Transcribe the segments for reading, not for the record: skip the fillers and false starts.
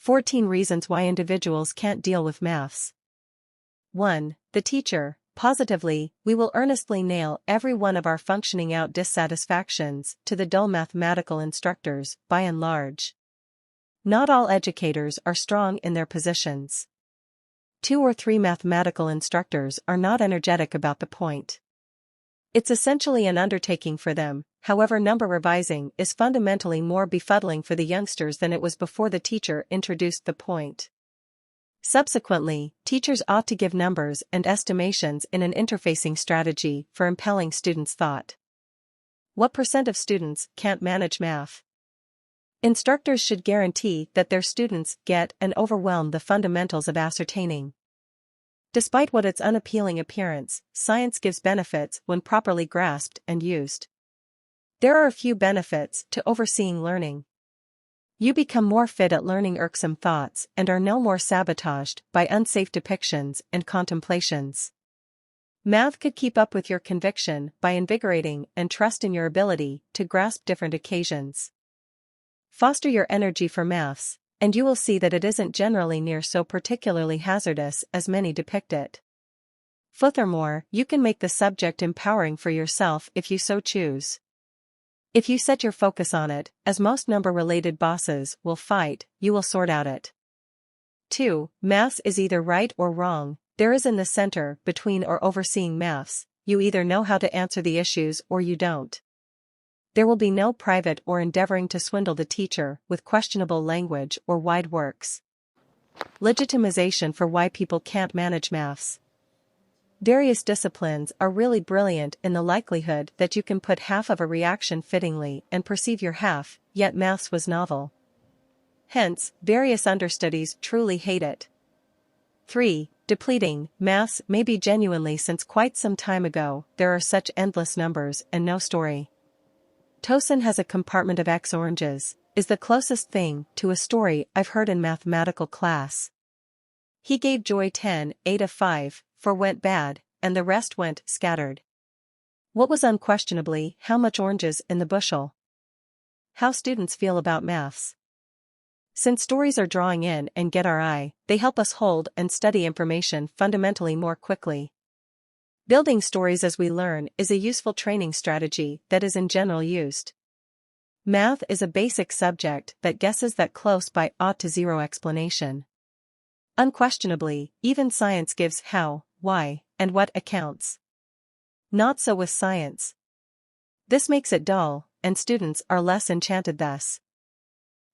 14 Reasons Why Individuals Can't Deal with Maths. 1. The teacher. Positively, we will earnestly nail every one of our functioning out dissatisfactions to the dull mathematical instructors, by and large. Not all educators are strong in their positions. 2 or 3 mathematical instructors are not energetic about the point. It's essentially an undertaking for them, however number revising is fundamentally more befuddling for the youngsters than it was before the teacher introduced the point. Subsequently, teachers ought to give numbers and estimations in an interfacing strategy for impelling students' thought. What % of students can't manage math? Instructors should guarantee that their students get and overwhelm the fundamentals of ascertaining. Despite what its unappealing appearance, science gives benefits when properly grasped and used. There are a few benefits to overseeing learning. You become more fit at learning irksome thoughts and are no more sabotaged by unsafe depictions and contemplations. Math could keep up with your conviction by invigorating and trust in your ability to grasp different occasions. Foster your energy for maths, and you will see that it isn't generally near so particularly hazardous as many depict it. Furthermore, you can make the subject empowering for yourself if you so choose. If you set your focus on it, as most number-related bosses will fight, you will sort out it. 2. Maths is either right or wrong. There is in the center, between or overseeing maths, you either know how to answer the issues or you don't. There will be no private or endeavoring to swindle the teacher with questionable language or wide works. Legitimization for why people can't manage maths. Various disciplines are really brilliant in the likelihood that you can put half of a reaction fittingly and perceive your half, yet maths was novel. Hence, various understudies truly hate it. 3. Depleting. Maths may be genuinely since quite some time ago, there are such endless numbers and no story. Tosin has a compartment of X oranges, is the closest thing to a story I've heard in mathematical class. He gave Joy 10, 8 of 5, for went bad, and the rest went scattered. What was unquestionably how much oranges in the bushel? How students feel about maths. Since stories are drawing in and get our eye, they help us hold and study information fundamentally more quickly. Building stories as we learn is a useful training strategy that is in general used. Math is a basic subject that guesses that close by ought to zero explanation. Unquestionably, even science gives how, why, and what accounts. Not so with science. This makes it dull, and students are less enchanted thus.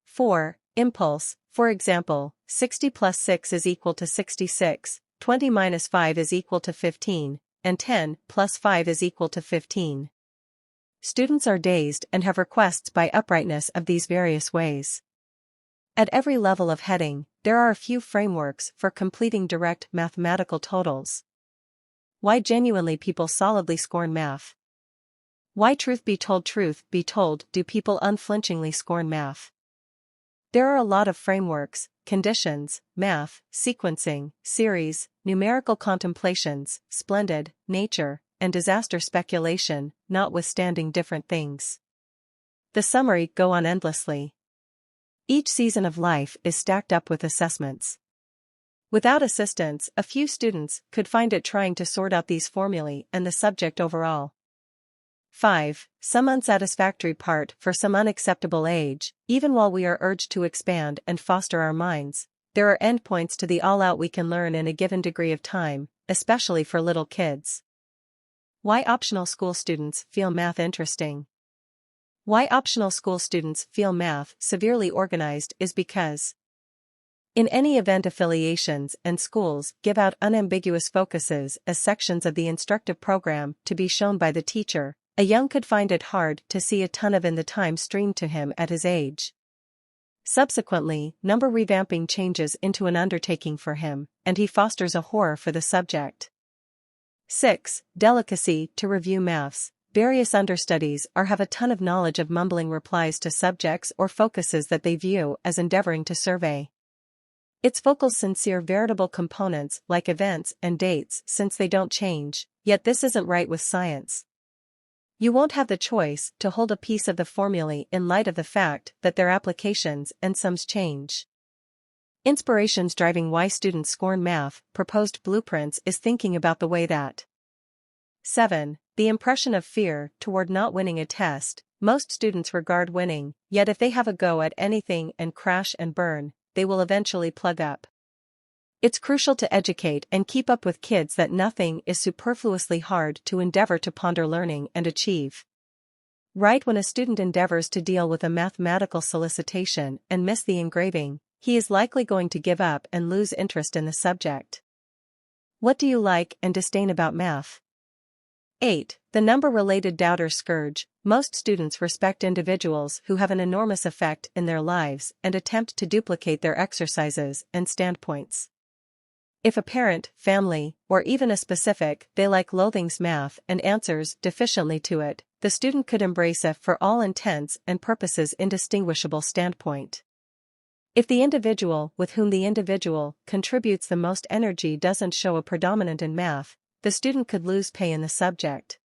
4. Impulse. For example, 60 plus 6 is equal to 66, 20 minus 5 is equal to 15, and 10 plus 5 is equal to 15. Students are dazed and have requests by uprightness of these various ways. At every level of heading, there are a few frameworks for completing direct mathematical totals. Why genuinely people solidly scorn math. Why truth be told do people unflinchingly scorn math. There are a lot of frameworks, conditions, math, sequencing, series, numerical contemplations, splendid, nature, and disaster speculation, notwithstanding different things. The summary go on endlessly. Each season of life is stacked up with assessments. Without assistance, a few students could find it trying to sort out these formulae and the subject overall. 5. Some unsatisfactory part for some unacceptable age. Even while we are urged to expand and foster our minds, there are endpoints to the all-out we can learn in a given degree of time, especially for little kids. Why optional school students feel math interesting. Why optional school students feel math severely organized is because in any event affiliations and schools give out unambiguous focuses as sections of the instructive program to be shown by the teacher, a young could find it hard to see a ton of in the time streamed to him at his age. Subsequently, number revamping changes into an undertaking for him, and he fosters a horror for the subject. 6. Delicacy to review maths. Various understudies have a ton of knowledge of mumbling replies to subjects or focuses that they view as endeavoring to survey. Its vocals sincere veritable components like events and dates since they don't change, yet this isn't right with science. You won't have the choice to hold a piece of the formulae in light of the fact that their applications and sums change. Inspirations driving why students scorn math, proposed blueprints is thinking about the way that 7. The impression of fear toward not winning a test. Most students regard winning, yet if they have a go at anything and crash and burn, they will eventually plug up. It's crucial to educate and keep up with kids that nothing is superfluously hard to endeavor to ponder learning and achieve. Right when a student endeavors to deal with a mathematical solicitation and miss the engraving, he is likely going to give up and lose interest in the subject. What do you like and disdain about math? 8. The number-related doubter scourge. Most students respect individuals who have an enormous effect in their lives and attempt to duplicate their exercises and standpoints. If a parent, family, or even a specific they like loathings math and answers deficiently to it, the student could embrace a for all intents and purposes indistinguishable standpoint. If the individual with whom the individual contributes the most energy doesn't show a predominant in math, the student could lose pay in the subject.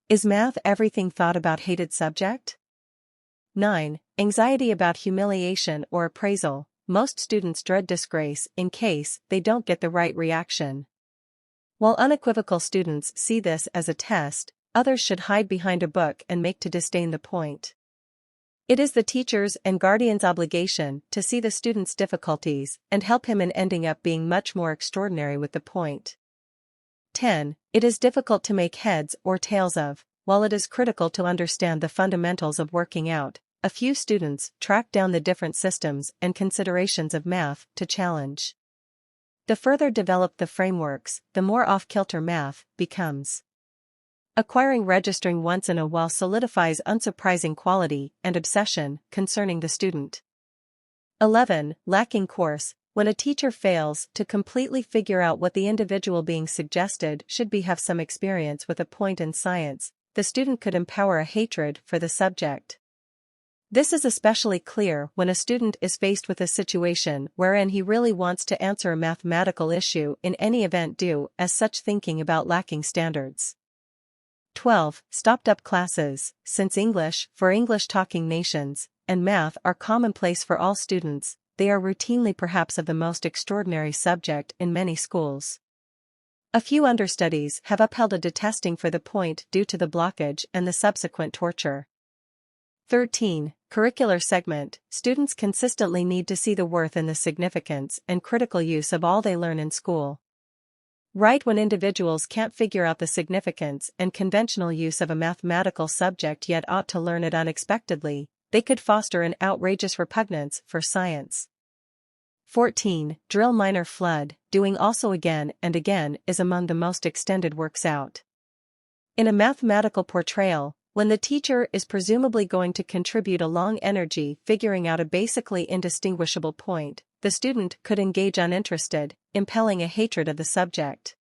Is math everything thought about hated subject? 9. Anxiety about humiliation or appraisal. Most students dread disgrace in case they don't get the right reaction. While unequivocal students see this as a test, others should hide behind a book and make to disdain the point. It is the teacher's and guardian's obligation to see the student's difficulties and help him in ending up being much more extraordinary with the point. 10. It is difficult to make heads or tails of, while it is critical to understand the fundamentals of working out. A few students track down the different systems and considerations of math to challenge. The further developed the frameworks, the more off-kilter math becomes. Acquiring registering once in a while solidifies unsurprising quality and obsession concerning the student. 11. Lacking course. When a teacher fails to completely figure out what the individual being suggested should be have some experience with a point in science, the student could empower a hatred for the subject. This is especially clear when a student is faced with a situation wherein he really wants to answer a mathematical issue in any event due as such thinking about lacking standards. 12. Stopped-up classes. Since English, for English-talking nations, and math are commonplace for all students, they are routinely perhaps of the most extraordinary subject in many schools. A few understudies have upheld a detesting for the point due to the blockage and the subsequent torture. 13. Curricular segment. Students consistently need to see the worth in the significance and critical use of all they learn in school. Right when individuals can't figure out the significance and conventional use of a mathematical subject yet ought to learn it unexpectedly, they could foster an outrageous repugnance for science. 14. Drill minor flood. Doing also again and again is among the most extended works out. In a mathematical portrayal, when the teacher is presumably going to contribute a long energy figuring out a basically indistinguishable point, the student could engage uninterested, impelling a hatred of the subject.